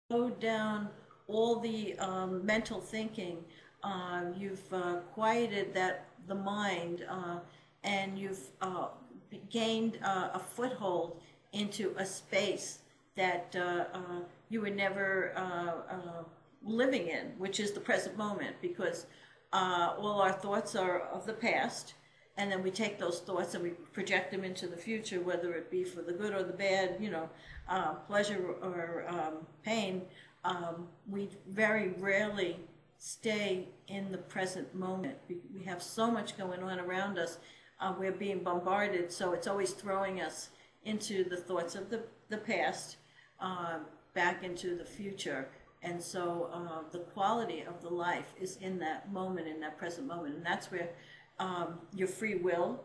slowed down all the mental thinking. You've quieted the mind, and you've gained a foothold into a space that you were never living in, which is the present moment, because all our thoughts are of the past, and then we take those thoughts and we project them into the future, whether it be for the good or the bad, pleasure or pain. We very rarely stay in the present moment. We have so much going on around us. We're being bombarded, so it's always throwing us into the thoughts of the past, back into the future. And so the quality of the life is in that moment, in that present moment. And that's where your free will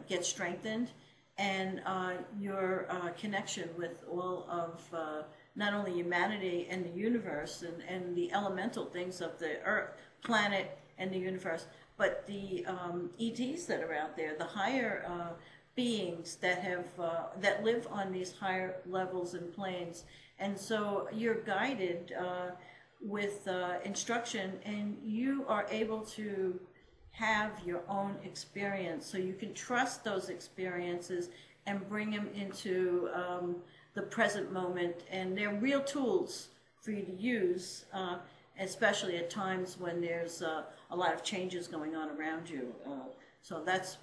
gets strengthened, and your connection with all of not only humanity and the universe and the elemental things of the earth, planet, and the universe, but the ETs that are out there, the higher beings that have that live on these higher levels and planes. And so you're guided with instruction, and you are able to have your own experience, so you can trust those experiences and bring them into the present moment. And they're real tools for you to use, especially at times when there's a lot of changes going on around you. So that's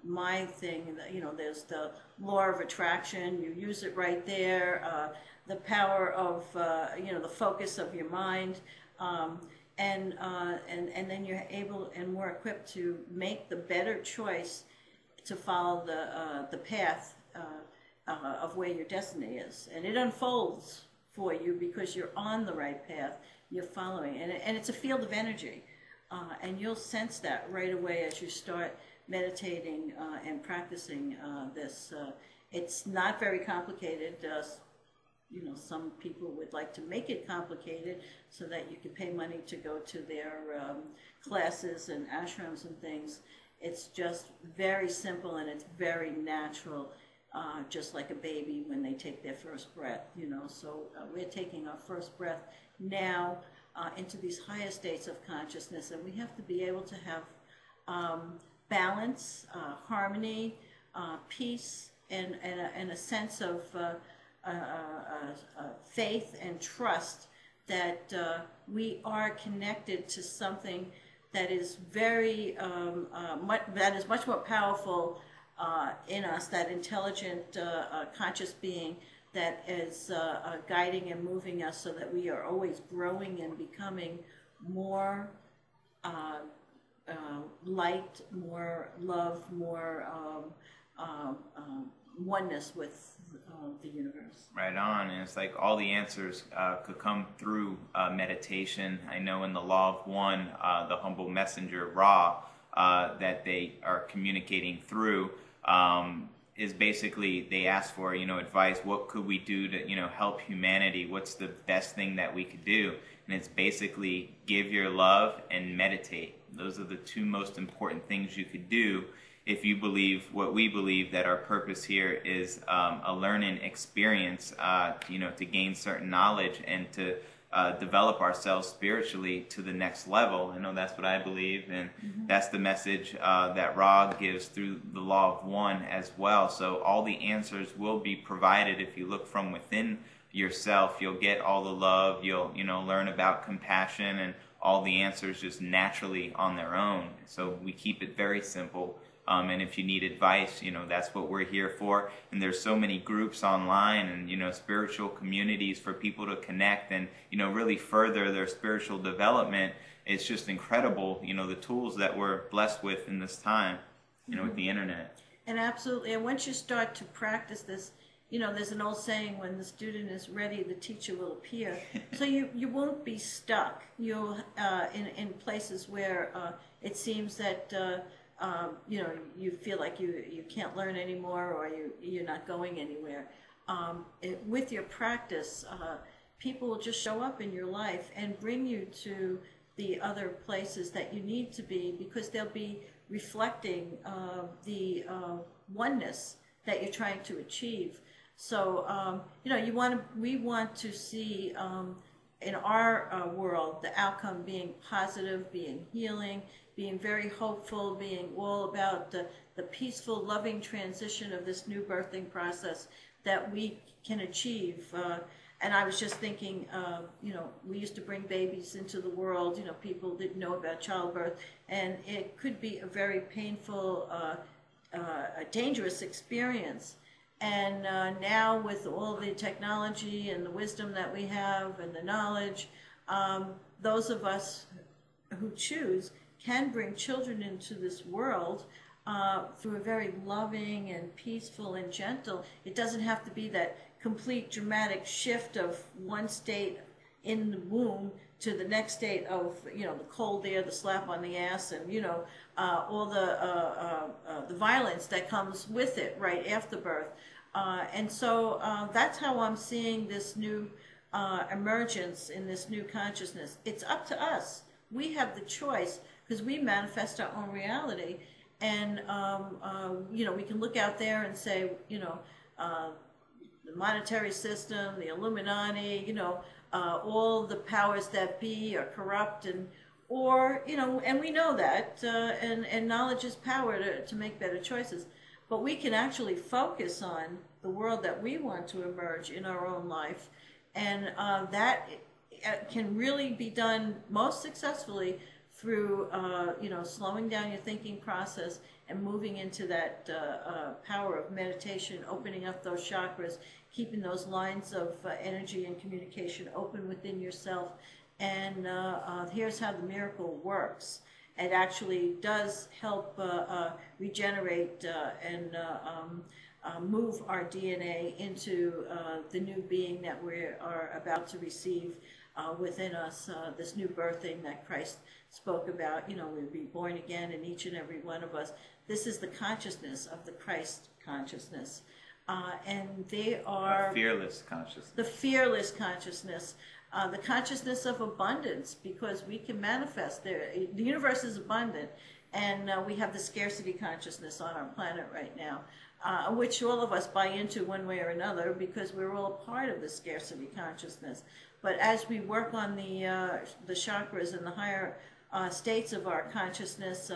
my thing. There's the law of attraction. You use it right there. The power of the focus of your mind, and then you're able and more equipped to make the better choice to follow the path of where your destiny is, and it unfolds for you because you're on the right path. You're following, and it's a field of energy, and you'll sense that right away as you start meditating and practicing this. It's not very complicated. Some people would like to make it complicated so that you can pay money to go to their classes and ashrams and things. It's just very simple, and it's very natural, just like a baby when they take their first breath, So we're taking our first breath now into these higher states of consciousness, and we have to be able to have balance, harmony, peace, and a sense of faith and trust that we are connected to something that is very that is much more powerful in us, that intelligent conscious being that is guiding and moving us, so that we are always growing and becoming more light, more love, more oneness with the universe. Right on. And it's like all the answers could come through meditation. I know in the Law of One, the humble messenger Ra, that they are communicating through, is basically, they ask for advice. What could we do to help humanity? What's the best thing that we could do? And it's basically give your love and meditate. Those are the two most important things you could do if you believe what we believe, that our purpose here is a learning experience, to gain certain knowledge and to develop ourselves spiritually to the next level. I know that's what I believe, and that's the message that Ra gives through the Law of One as well. So all the answers will be provided if you look from within yourself. You'll get all the love. You'll learn about compassion, and all the answers just naturally on their own. So we keep it very simple. And if you need advice, that's what we're here for. And there's so many groups online and, spiritual communities for people to connect and, really further their spiritual development. It's just incredible, the tools that we're blessed with in this time, with the internet. And absolutely. And once you start to practice this, there's an old saying, when the student is ready, the teacher will appear. So you won't be stuck. You'll, in places where it seems that, you feel like you can't learn anymore, or you're not going anywhere. With your practice, people will just show up in your life and bring you to the other places that you need to be, because they'll be reflecting the oneness that you're trying to achieve. So, we want to see in our world the outcome being positive, being healing, being very hopeful, being all about the peaceful, loving transition of this new birthing process that we can achieve. And I was just thinking, we used to bring babies into the world. People didn't know about childbirth, and it could be a very painful, a dangerous experience. And now with all the technology and the wisdom that we have and the knowledge, those of us who choose can bring children into this world through a very loving and peaceful and gentle. It doesn't have to be that complete dramatic shift of one state in the womb to the next state of the cold air, the slap on the ass, and all the violence that comes with it right after birth. And so that's how I'm seeing this new emergence in this new consciousness. It's up to us. We have the choice because we manifest our own reality. And, we can look out there and say, the monetary system, the Illuminati, all the powers that be are corrupt, and we know that, and knowledge is power to make better choices. But we can actually focus on the world that we want to emerge in our own life, and that can really be done most successfully through slowing down your thinking process and moving into that power of meditation, opening up those chakras, keeping those lines of energy and communication open within yourself. And here's how the miracle works. It actually does help regenerate and move our DNA into the new being that we are about to receive within us, this new birthing that Christ spoke about. We'll be born again in each and every one of us. This is the consciousness of the Christ consciousness. And they are... A fearless consciousness. The fearless consciousness. The consciousness of abundance, because we can manifest there. The universe is abundant, and we have the scarcity consciousness on our planet right now, which all of us buy into one way or another because we're all a part of the scarcity consciousness. But as we work on the chakras and the higher states of our consciousness,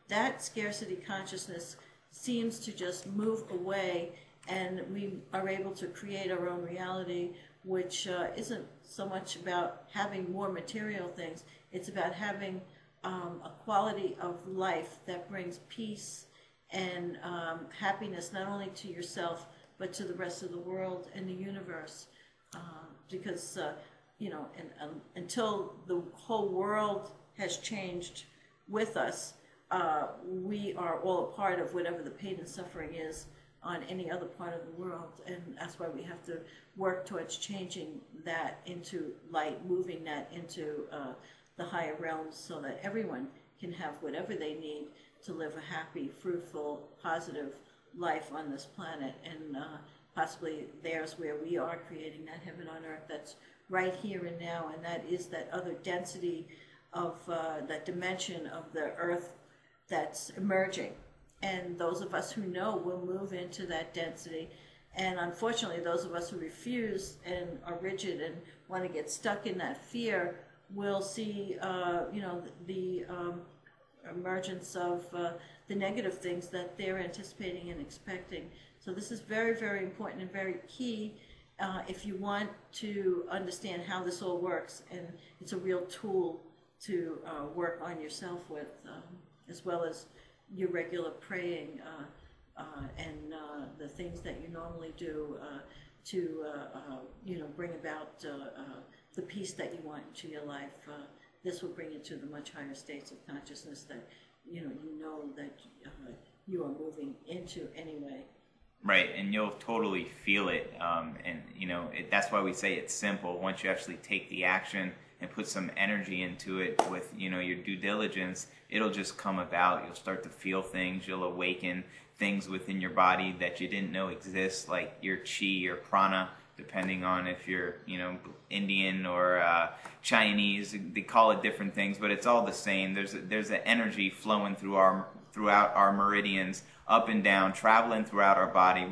that scarcity consciousness seems to just move away, and we are able to create our own reality, which isn't so much about having more material things. It's about having a quality of life that brings peace and happiness not only to yourself but to the rest of the world and the universe. Because until the whole world has changed with us, we are all a part of whatever the pain and suffering is on any other part of the world, and that's why we have to work towards changing that into light, moving that into the higher realms, so that everyone can have whatever they need to live a happy, fruitful, positive life on this planet, and possibly there's where we are creating that heaven on earth that's right here and now, and that is that other density of that dimension of the earth that's emerging. And those of us who know will move into that density. And unfortunately, those of us who refuse and are rigid and want to get stuck in that fear will see, the emergence of the negative things that they're anticipating and expecting. So this is very, very important and very key if you want to understand how this all works. And it's a real tool to work on yourself with, as well as your regular praying and the things that you normally do to bring about the peace that you want into your life. This will bring you to the much higher states of consciousness that you know that you are moving into anyway. Right, and you'll totally feel it, that's why we say it's simple. Once you actually take the action and put some energy into it with your due diligence, it'll just come about. You'll start to feel things. You'll awaken things within your body that you didn't know exist, like your chi or prana, depending on if you're Indian or Chinese. They call it different things, but it's all the same. There's an energy flowing throughout our meridians, up and down, traveling throughout our body.